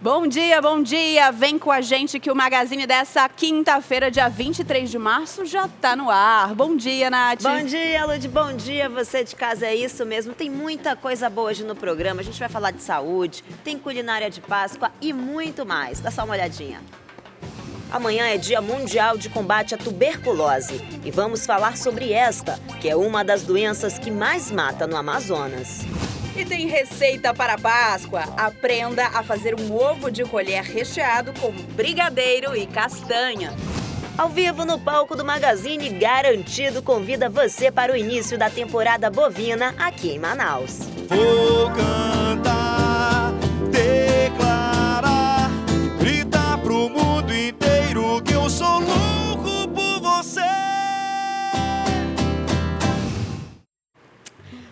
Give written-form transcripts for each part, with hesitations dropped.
Bom dia, bom dia! Vem com a gente que o Magazine dessa quinta-feira, dia 23 de março, já tá no ar. Bom dia, Nath! Bom dia, Lud, bom dia, você de casa, é isso mesmo. Tem muita coisa boa hoje no programa, a gente vai falar de saúde, tem culinária de Páscoa e muito mais. Dá só uma olhadinha. Amanhã é Dia Mundial de Combate à Tuberculose e vamos falar sobre esta, que é uma das doenças que mais mata no Amazonas. E tem receita para a Páscoa. Aprenda a fazer um ovo de colher recheado com brigadeiro e castanha. Ao vivo no palco do Magazine Garantido convida você para o início da temporada bovina aqui em Manaus. Vou cantar, declarar, gritar pro mundo inteiro que eu sou louco por você.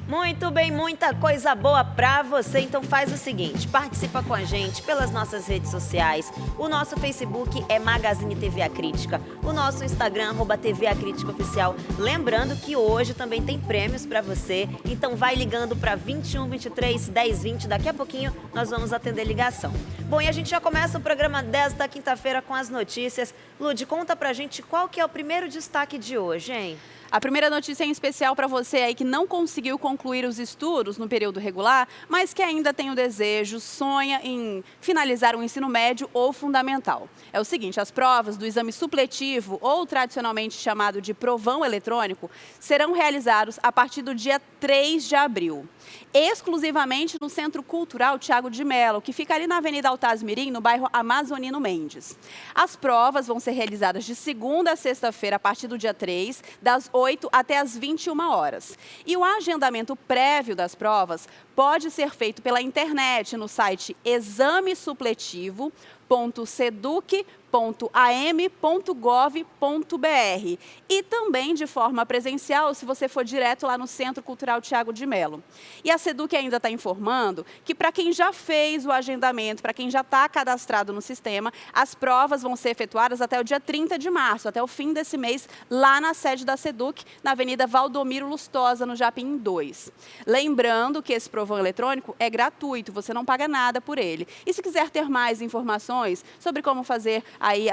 Muito bem, muita coisa boa pra você, então faz o seguinte, participa com a gente pelas nossas redes sociais, o nosso Facebook é Magazine TV A Crítica, o nosso Instagram, @TV A Crítica Oficial, lembrando que hoje também tem prêmios pra você, então vai ligando pra 21 23 10 20, daqui a pouquinho nós vamos atender ligação. Bom, e a gente já começa o programa desta quinta-feira com as notícias. Lud, conta pra gente qual que é o primeiro destaque de hoje, hein? A primeira notícia em especial para você aí que não conseguiu concluir os estudos no período regular, mas que ainda tem o desejo, sonha em finalizar o ensino médio ou fundamental. É o seguinte, as provas do exame supletivo, ou tradicionalmente chamado de provão eletrônico, serão realizados a partir do dia 3 de abril. Exclusivamente no Centro Cultural Tiago de Mello, que fica ali na Avenida Altaz Mirim, no bairro Amazonino Mendes. As provas vão ser realizadas de segunda a sexta-feira, a partir do dia 3, das 8 até as 21 horas. E o agendamento prévio das provas pode ser feito pela internet no site examesupletivo.seduc.am.gov.br e também de forma presencial se você for direto lá no Centro Cultural Tiago de Mello. E a Seduc ainda está informando que para quem já fez o agendamento, para quem já está cadastrado no sistema, as provas vão ser efetuadas até o dia 30 de março, até o fim desse mês, lá na sede da Seduc, na Avenida Valdomiro Lustosa, no Japim 2. Lembrando que esse provão eletrônico é gratuito, você não paga nada por ele. E se quiser ter mais informações sobre como fazer aí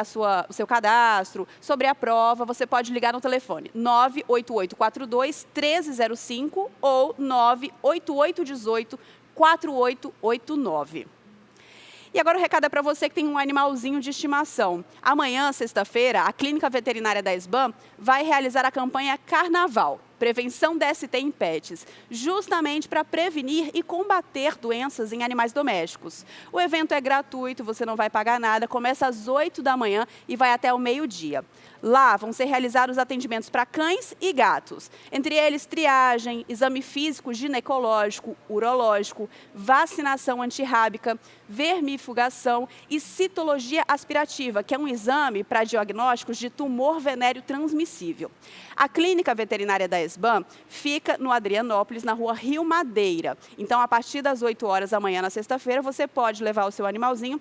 o seu cadastro, sobre a prova, você pode ligar no telefone 98842-1305 ou 98818-4889. E agora o recado é para você que tem um animalzinho de estimação. Amanhã, sexta-feira, a Clínica Veterinária da SBAM vai realizar a campanha Carnaval, Prevenção DST em Pets, justamente para prevenir e combater doenças em animais domésticos. O evento é gratuito, você não vai pagar nada, começa às 8 da manhã e vai até o meio-dia. Lá vão ser realizados atendimentos para cães e gatos, entre eles triagem, exame físico ginecológico, urológico, vacinação antirrábica, vermifugação e citologia aspirativa, que é um exame para diagnósticos de tumor venéreo transmissível. A Clínica Veterinária da SBAM fica no Adrianópolis, na rua Rio Madeira. Então, a partir das 8 horas da manhã na sexta-feira, você pode levar o seu animalzinho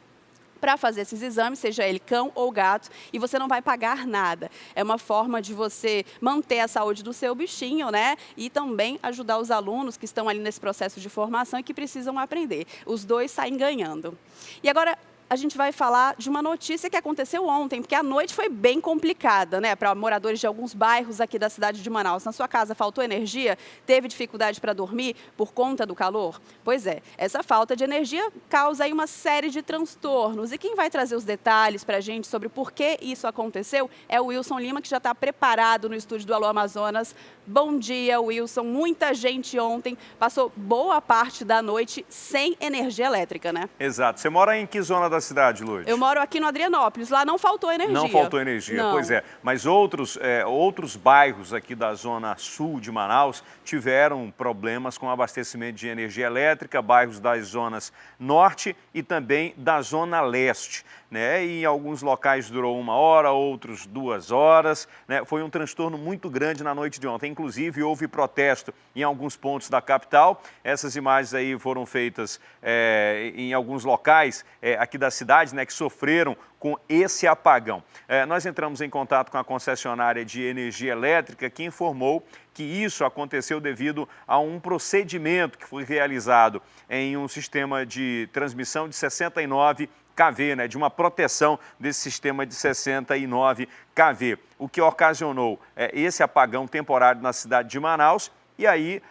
para fazer esses exames, seja ele cão ou gato, e você não vai pagar nada. É uma forma de você manter a saúde do seu bichinho, né? E também ajudar os alunos que estão ali nesse processo de formação e que precisam aprender. Os dois saem ganhando. E agora a gente vai falar de uma notícia que aconteceu ontem, porque a noite foi bem complicada, né, para moradores de alguns bairros aqui da cidade de Manaus. Na sua casa faltou energia? Teve dificuldade para dormir por conta do calor? Pois é, essa falta de energia causa aí uma série de transtornos. E quem vai trazer os detalhes para a gente sobre por que isso aconteceu é o Wilson Lima, que já está preparado no estúdio do Alô Amazonas. Bom dia, Wilson. Muita gente ontem passou boa parte da noite sem energia elétrica, né? Exato. Você mora em que zona da cidade, Lourdes? Eu moro aqui no Adrianópolis, lá não faltou energia. Não faltou energia, não. Pois é. Mas outros bairros aqui da zona sul de Manaus tiveram problemas com abastecimento de energia elétrica, bairros das zonas norte e também da zona leste, né? E em alguns locais durou 1 hora, outros 2 horas, né? Foi um transtorno muito grande na noite de ontem. Inclusive, houve protesto em alguns pontos da capital. Essas imagens aí foram feitas em alguns locais aqui da da cidade, né, que sofreram com esse apagão. Nós entramos em contato com a concessionária de energia elétrica, que informou que isso aconteceu devido a um procedimento que foi realizado em um sistema de transmissão de 69 kV, né, de uma proteção desse sistema de 69 kV, o que ocasionou esse apagão temporário na cidade de Manaus. E aí,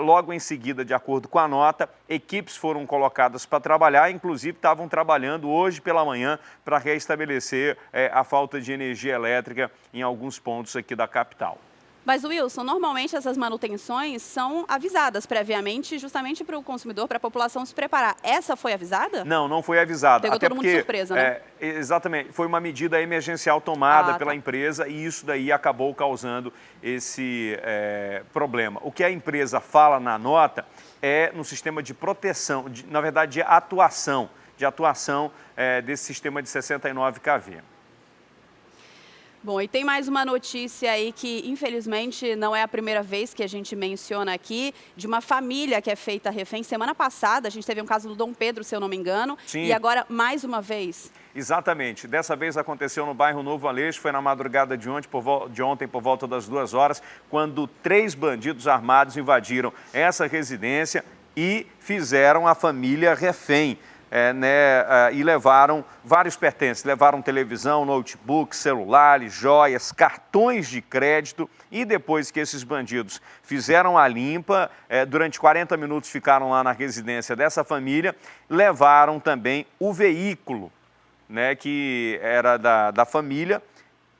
logo em seguida, de acordo com a nota, equipes foram colocadas para trabalhar, inclusive estavam trabalhando hoje pela manhã para restabelecer a falta de energia elétrica em alguns pontos aqui da capital. Mas, Wilson, normalmente essas manutenções são avisadas previamente, justamente para o consumidor, para a população se preparar. Essa foi avisada? Não, não foi avisada. Pegou todo mundo de surpresa, né? Exatamente. Foi uma medida emergencial tomada pela empresa e isso daí acabou causando esse problema. O que a empresa fala na nota é no sistema de proteção, na verdade, de atuação desse sistema de 69 kV. Bom, e tem mais uma notícia aí que, infelizmente, não é a primeira vez que a gente menciona aqui, de uma família que é feita refém. Semana passada, a gente teve um caso do Dom Pedro, se eu não me engano, Sim. E agora, mais uma vez. Exatamente. Dessa vez aconteceu no bairro Novo Aleixo, foi na madrugada de ontem por volta das 2 horas, quando 3 bandidos armados invadiram essa residência e fizeram a família refém. E levaram vários pertences, levaram televisão, notebook, celulares, joias, cartões de crédito e depois que esses bandidos fizeram a limpa, durante 40 minutos ficaram lá na residência dessa família, levaram também o veículo, né, que era da família.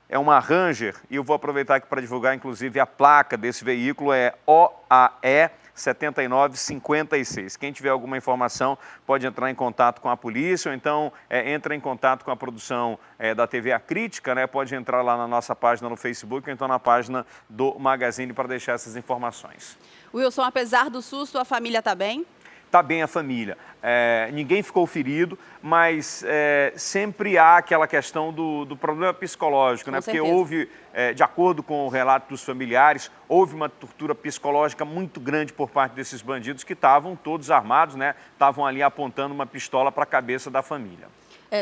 É uma Ranger e eu vou aproveitar aqui para divulgar inclusive a placa desse veículo, é OAE 7956. Quem tiver alguma informação pode entrar em contato com a polícia ou então entra em contato com a produção da TV A Crítica, né? Pode entrar lá na nossa página no Facebook ou então na página do Magazine para deixar essas informações. Wilson, apesar do susto, a família está bem? Está bem a família. Ninguém ficou ferido, mas sempre há aquela questão do problema psicológico, né? Porque houve, de acordo com o relato dos familiares, houve uma tortura psicológica muito grande por parte desses bandidos que estavam todos armados, né? Estavam ali apontando uma pistola para a cabeça da família.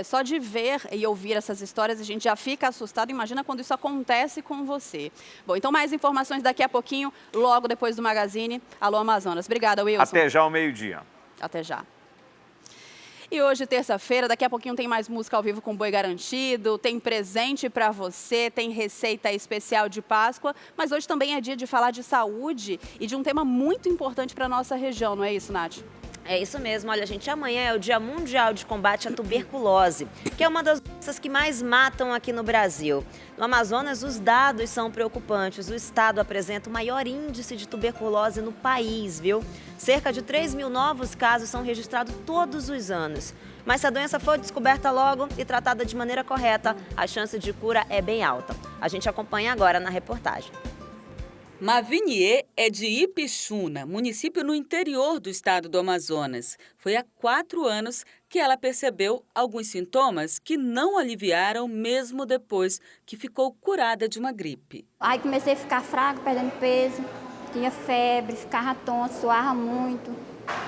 Só de ver e ouvir essas histórias, a gente já fica assustado. Imagina quando isso acontece com você. Bom, então mais informações daqui a pouquinho, logo depois do Magazine. Alô, Amazonas. Obrigada, Wilson. Até já ao meio-dia. Até já. E hoje, terça-feira, daqui a pouquinho tem mais música ao vivo com Boi Garantido, tem presente para você, tem receita especial de Páscoa, mas hoje também é dia de falar de saúde e de um tema muito importante para a nossa região, não é isso, Nath? É isso mesmo. Olha, gente, amanhã é o Dia Mundial de Combate à Tuberculose, que é uma das doenças que mais matam aqui no Brasil. No Amazonas, os dados são preocupantes. O estado apresenta o maior índice de tuberculose no país, viu? Cerca de 3.000 novos casos são registrados todos os anos. Mas se a doença for descoberta logo e tratada de maneira correta, a chance de cura é bem alta. A gente acompanha agora na reportagem. Mavinier é de Ipixuna, município no interior do estado do Amazonas. Foi há 4 anos que ela percebeu alguns sintomas que não aliviaram mesmo depois que ficou curada de uma gripe. Aí comecei a ficar fraca, perdendo peso, tinha febre, ficava tonta, suava muito.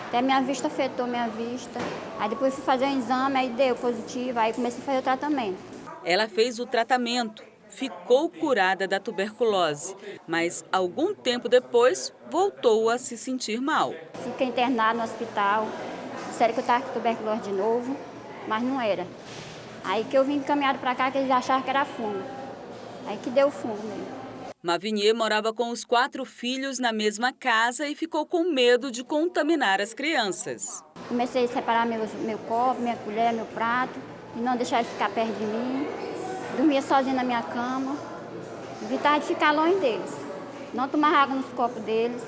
Até minha vista afetou minha vista. Aí depois fui fazer um exame, aí deu positivo, aí comecei a fazer o tratamento. Ela fez o tratamento. Ficou curada da tuberculose, mas algum tempo depois voltou a se sentir mal. Fiquei internada no hospital, disseram que eu estava com tuberculose de novo, mas não era. Aí que eu vim encaminhado para cá, que eles achavam que era fungo. Aí que deu fungo mesmo. Mavinier morava com os 4 filhos na mesma casa e ficou com medo de contaminar as crianças. Comecei a separar meu copo, minha colher, meu prato, e não deixar eles ficar perto de mim. Dormia sozinha na minha cama, evitava de ficar longe deles. Não tomava água nos copos deles.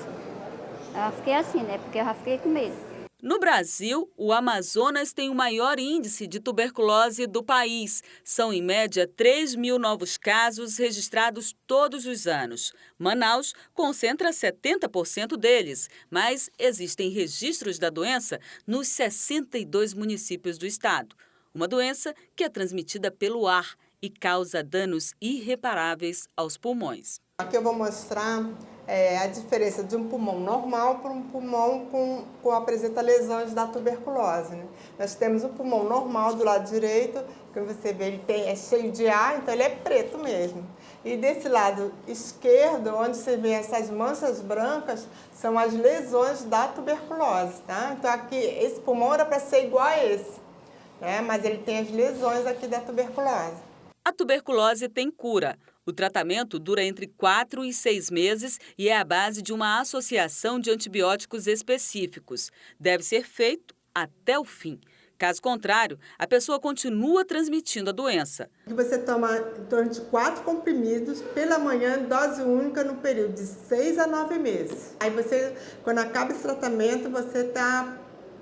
Eu fiquei assim, né? Porque eu já fiquei com medo. No Brasil, o Amazonas tem o maior índice de tuberculose do país. São, em média, 3.000 novos casos registrados todos os anos. Manaus concentra 70% deles, mas existem registros da doença nos 62 municípios do estado. Uma doença que é transmitida pelo ar e causa danos irreparáveis aos pulmões. Aqui eu vou mostrar a diferença de um pulmão normal para um pulmão com apresenta lesões da tuberculose, né? Nós temos o pulmão normal do lado direito, que você vê, é cheio de ar, então ele é preto mesmo. E desse lado esquerdo, onde você vê essas manchas brancas, são as lesões da tuberculose, tá? Então aqui, esse pulmão era para ser igual a esse, né? Mas ele tem as lesões aqui da tuberculose. A tuberculose tem cura. O tratamento dura entre 4 e 6 meses e é à base de uma associação de antibióticos específicos. Deve ser feito até o fim. Caso contrário, a pessoa continua transmitindo a doença. Você toma em torno de 4 comprimidos pela manhã, em dose única, no período de 6 a 9 meses. Aí você, quando acaba esse tratamento, você está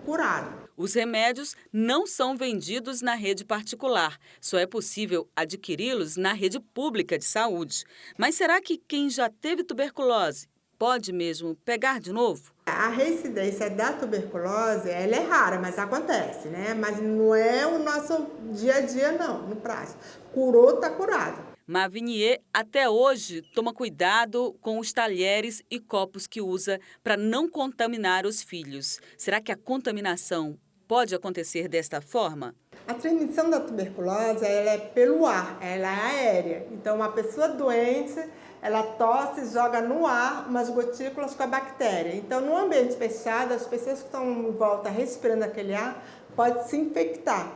curado. Os remédios não são vendidos na rede particular. Só é possível adquiri-los na rede pública de saúde. Mas será que quem já teve tuberculose pode mesmo pegar de novo? A reincidência da tuberculose, ela é rara, mas acontece, né? Mas não é o nosso dia a dia, não, no prático. Curou, está curado. Mavinier até hoje toma cuidado com os talheres e copos que usa para não contaminar os filhos. Será que a contaminação pode acontecer desta forma? A transmissão da tuberculose, ela é pelo ar, ela é aérea. Então, uma pessoa doente, ela tosse e joga no ar umas gotículas com a bactéria. Então, no ambiente fechado, as pessoas que estão em volta respirando aquele ar podem se infectar.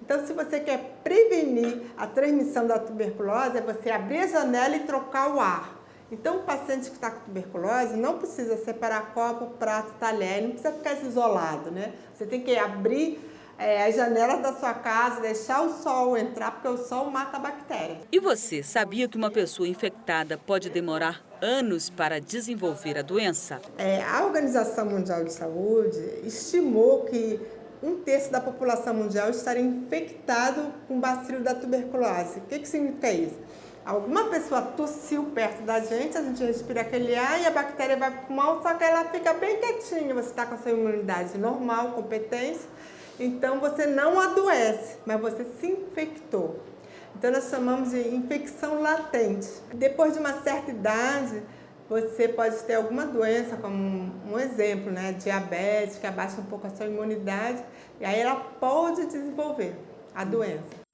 Então, se você quer prevenir a transmissão da tuberculose, é você abrir a janela e trocar o ar. Então, o paciente que está com tuberculose não precisa separar copo, prato, talher, não precisa ficar isolado, né? Você tem que abrir as janelas da sua casa, deixar o sol entrar, porque o sol mata a bactéria. E você sabia que uma pessoa infectada pode demorar anos para desenvolver a doença? A Organização Mundial de Saúde estimou que 1/3 da população mundial estaria infectado com o bacilo da tuberculose. O que significa isso? Alguma pessoa tossiu perto da gente, a gente respira aquele ar e a bactéria vai para o pulmão, só que ela fica bem quietinha. Você está com a sua imunidade normal, competência, então você não adoece, mas você se infectou. Então nós chamamos de infecção latente. Depois de uma certa idade, você pode ter alguma doença, como um exemplo, né, diabetes, que abaixa um pouco a sua imunidade, e aí ela pode desenvolver a doença.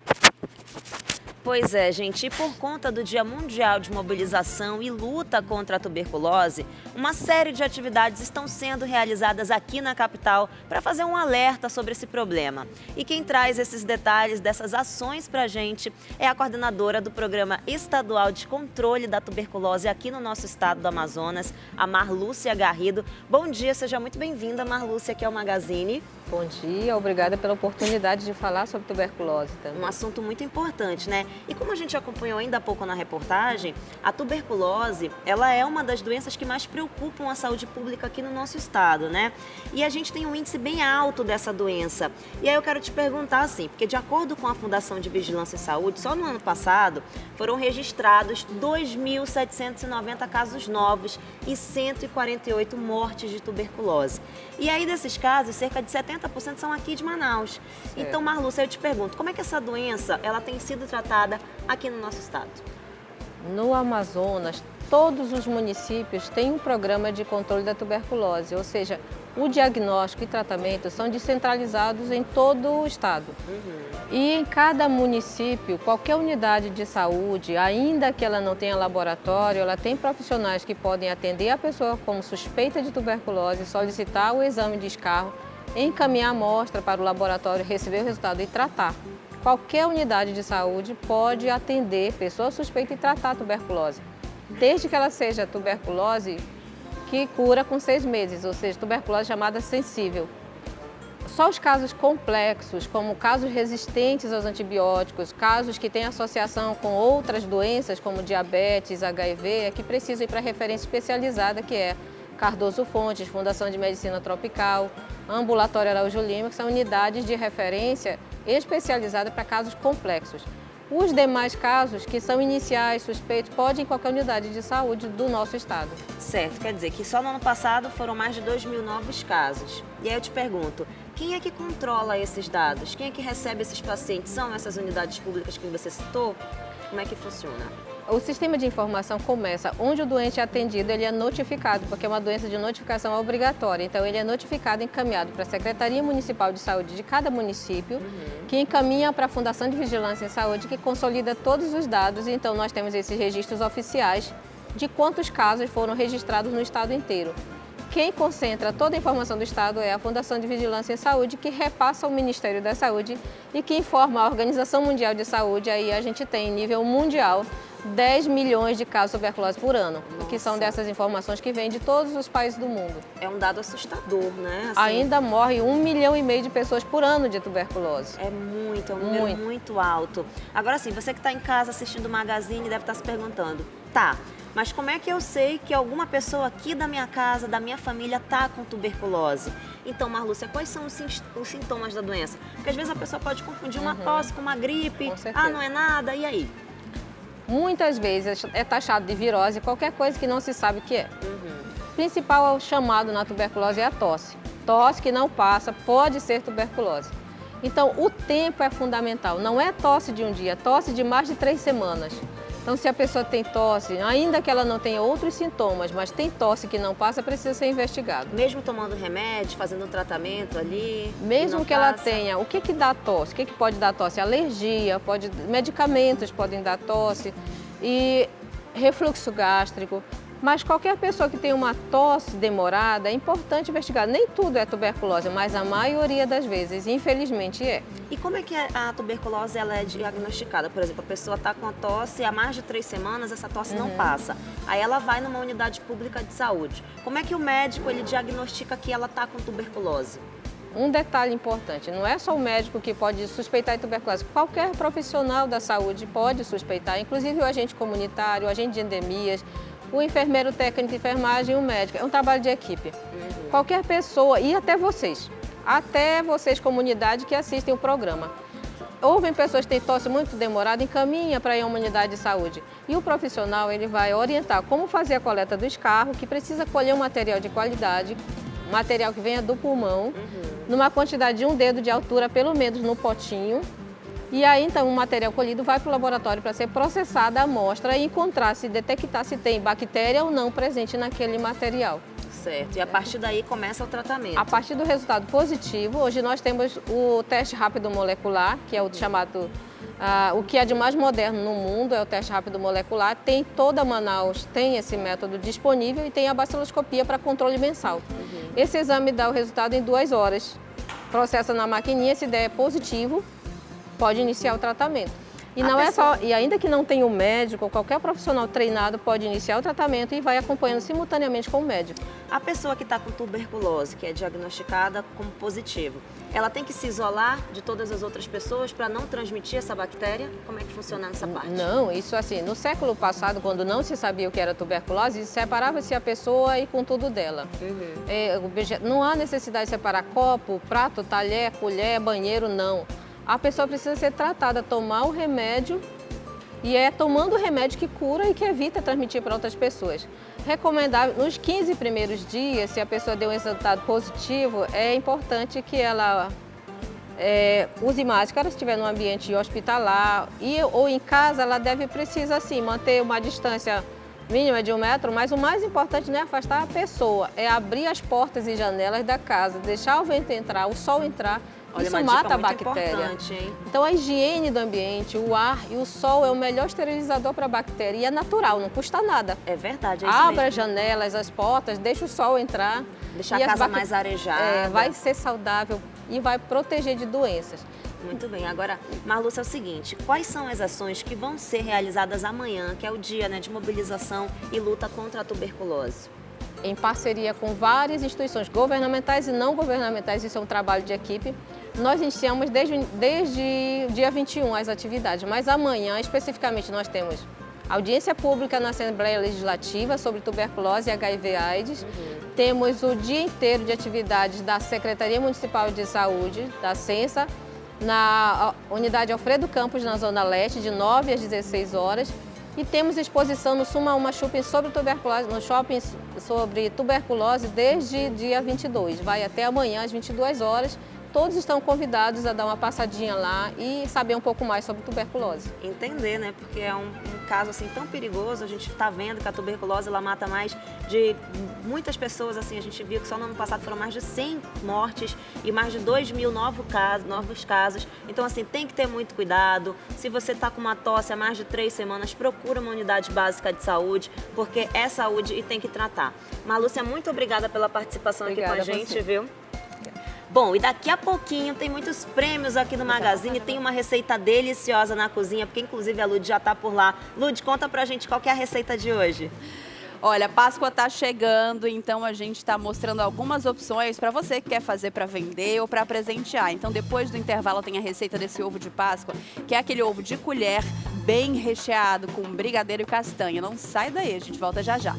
Pois é, gente, e por conta do Dia Mundial de Mobilização e Luta contra a Tuberculose, uma série de atividades estão sendo realizadas aqui na capital para fazer um alerta sobre esse problema. E quem traz esses detalhes dessas ações para a gente é a coordenadora do Programa Estadual de Controle da Tuberculose aqui no nosso estado do Amazonas, a Marlúcia Garrido. Bom dia, seja muito bem-vinda, Marlúcia, aqui ao Magazine. Bom dia, obrigada pela oportunidade de falar sobre tuberculose também. Um assunto muito importante, né? E como a gente acompanhou ainda há pouco na reportagem, a tuberculose, ela é uma das doenças que mais preocupam a saúde pública aqui no nosso estado, né? E a gente tem um índice bem alto dessa doença. E aí eu quero te perguntar assim, porque de acordo com a Fundação de Vigilância e Saúde, só no ano passado foram registrados 2.790 casos novos e 148 mortes de tuberculose. E aí desses casos, cerca de 70% são aqui de Manaus. Certo. Então, Marlúcia, eu te pergunto, como é que essa doença ela tem sido tratada aqui no nosso estado? No Amazonas, todos os municípios têm um programa de controle da tuberculose, ou seja, o diagnóstico e tratamento são descentralizados em todo o estado. E em cada município, qualquer unidade de saúde, ainda que ela não tenha laboratório, ela tem profissionais que podem atender a pessoa como suspeita de tuberculose, solicitar o exame de escarro, encaminhar a amostra para o laboratório, receber o resultado e tratar. Qualquer unidade de saúde pode atender pessoa suspeita e tratar a tuberculose, desde que ela seja tuberculose que cura com 6 meses, ou seja, tuberculose chamada sensível. Só os casos complexos, como casos resistentes aos antibióticos, casos que têm associação com outras doenças, como diabetes, HIV, é que precisam ir para a referência especializada, que é Cardoso Fontes, Fundação de Medicina Tropical, Ambulatório Araújo Lima, que são unidades de referência especializadas para casos complexos. Os demais casos, que são iniciais, suspeitos, podem ir em qualquer unidade de saúde do nosso estado. Certo, quer dizer que só no ano passado foram mais de 2.000 novos casos. E aí eu te pergunto, quem é que controla esses dados? Quem é que recebe esses pacientes? São essas unidades públicas que você citou? Como é que funciona? O sistema de informação começa onde o doente é atendido, ele é notificado, porque é uma doença de notificação obrigatória. Então, ele é notificado e encaminhado para a Secretaria Municipal de Saúde de cada município, que encaminha para a Fundação de Vigilância em Saúde, que consolida todos os dados. Então, nós temos esses registros oficiais de quantos casos foram registrados no estado inteiro. Quem concentra toda a informação do Estado é a Fundação de Vigilância em Saúde, que repassa ao Ministério da Saúde e que informa a Organização Mundial de Saúde. Aí a gente tem, em nível mundial, 10 milhões de casos de tuberculose por ano, que são dessas informações que vêm de todos os países do mundo. É um dado assustador, né? Assim, ainda morre 1,5 milhão de pessoas por ano de tuberculose. É um número muito alto. Agora sim, você que está em casa assistindo o Magazine deve estar se perguntando, tá, mas como é que eu sei que alguma pessoa aqui da minha casa, da minha família, está com tuberculose? Então, Marlúcia, quais são os sintomas da doença? Porque às vezes a pessoa pode confundir uma tosse com uma gripe, não é nada, e aí? Muitas vezes é taxado de virose qualquer coisa que não se sabe o que é. O principal chamado na tuberculose é a tosse. Tosse que não passa pode ser tuberculose. Então, o tempo é fundamental. Não é tosse de um dia, é tosse de mais de 3 semanas. Então, se a pessoa tem tosse, ainda que ela não tenha outros sintomas, mas tem tosse que não passa, precisa ser investigado. Mesmo tomando remédio, fazendo um tratamento ali? Mesmo que ela tenha, o que dá tosse? O que pode dar tosse? Alergia, medicamentos podem dar tosse e refluxo gástrico. Mas qualquer pessoa que tem uma tosse demorada, é importante investigar. Nem tudo é tuberculose, mas a maioria das vezes, infelizmente, é. E como é que a tuberculose ela é diagnosticada? Por exemplo, a pessoa está com a tosse há mais de 3 semanas, essa tosse não passa. Aí ela vai numa unidade pública de saúde. Como é que o médico ele diagnostica que ela está com tuberculose? Um detalhe importante, não é só o médico que pode suspeitar de tuberculose. Qualquer profissional da saúde pode suspeitar, inclusive o agente comunitário, o agente de endemias, o enfermeiro técnico de enfermagem e o médico. É um trabalho de equipe. Qualquer pessoa, e até vocês comunidade que assistem o programa. Ouvem pessoas que têm tosse muito demorada, encaminha para ir a uma unidade de saúde. E o profissional ele vai orientar como fazer a coleta do escarro, que precisa colher um material de qualidade, um material que venha do pulmão, numa quantidade de 1 dedo de altura, pelo menos no potinho. E aí, então, o material colhido vai para o laboratório para ser processada a amostra e encontrar, se detectar se tem bactéria ou não presente naquele material. Certo. E a partir daí começa o tratamento. A partir do resultado positivo, hoje nós temos o teste rápido molecular, que é o chamado, o que é de mais moderno no mundo, é o teste rápido molecular. Tem toda Manaus, tem esse método disponível e tem a baciloscopia para controle mensal. Esse exame dá o resultado em 2 horas. Processa na maquininha, se der positivo, pode iniciar o tratamento. E não é só, e ainda que não tenha o médico, qualquer profissional treinado pode iniciar o tratamento e vai acompanhando simultaneamente com o médico. A pessoa que está com tuberculose, que é diagnosticada como positivo, ela tem que se isolar de todas as outras pessoas para não transmitir essa bactéria? Como é que funciona nessa parte? Não, isso assim, no século passado, quando não se sabia o que era tuberculose, separava-se a pessoa e com tudo dela. Não há necessidade de separar copo, prato, talher, colher, banheiro, não. A pessoa precisa ser tratada, tomar o remédio e é tomando o remédio que cura e que evita transmitir para outras pessoas. Recomendável, nos 15 primeiros dias, se a pessoa deu um resultado positivo, é importante que ela use máscara se estiver num ambiente hospitalar ou em casa, ela precisa sim manter uma distância mínima de 1 metro, mas o mais importante não é afastar a pessoa, é abrir as portas e janelas da casa, deixar o vento entrar, o sol entrar. Olha, isso mata a bactéria. Hein? Então, a higiene do ambiente, o ar e o sol é o melhor esterilizador para a bactéria. E é natural, não custa nada. É verdade, é isso Abra mesmo. as janelas, as portas, deixa o sol entrar. Deixar a casa mais arejada. Vai ser saudável e vai proteger de doenças. Muito bem. Agora, Marlúcia, é o seguinte, quais são as ações que vão ser realizadas amanhã, que é o dia de mobilização e luta contra a tuberculose? Em parceria com várias instituições governamentais e não governamentais, isso é um trabalho de equipe. Nós iniciamos desde dia 21 as atividades, mas amanhã, especificamente, nós temos audiência pública na Assembleia Legislativa sobre tuberculose e HIV/AIDS. Temos o dia inteiro de atividades da Secretaria Municipal de Saúde, da Censa, na unidade Alfredo Campos, na Zona Leste, de 9 às 16 horas. E temos exposição no Sumaúma Shopping sobre tuberculose, no shopping sobre tuberculose desde dia 22. Vai até amanhã às 22 horas todos estão convidados a dar uma passadinha lá e saber um pouco mais sobre tuberculose. Entender, né? Porque é um caso assim tão perigoso, a gente está vendo que a tuberculose ela mata mais de muitas pessoas, assim, a gente viu que só no ano passado foram mais de 100 mortes e mais de 2.000 novos casos. Então, assim, tem que ter muito cuidado. Se você está com uma tosse há mais de 3 semanas, procura uma unidade básica de saúde, porque é saúde e tem que tratar. Marlúcia, muito obrigada pela participação Obrigada aqui com a gente, você. viu? Bom, e daqui a pouquinho tem muitos prêmios aqui no Magazine, tem uma receita deliciosa na cozinha, porque inclusive a Lud já está por lá. Lud, conta pra gente qual que é a receita de hoje. Olha, Páscoa está chegando, então a gente está mostrando algumas opções para você que quer fazer para vender ou para presentear. Então, depois do intervalo, tem a receita desse ovo de Páscoa, que é aquele ovo de colher bem recheado com brigadeiro e castanha. Não sai daí, a gente volta já já.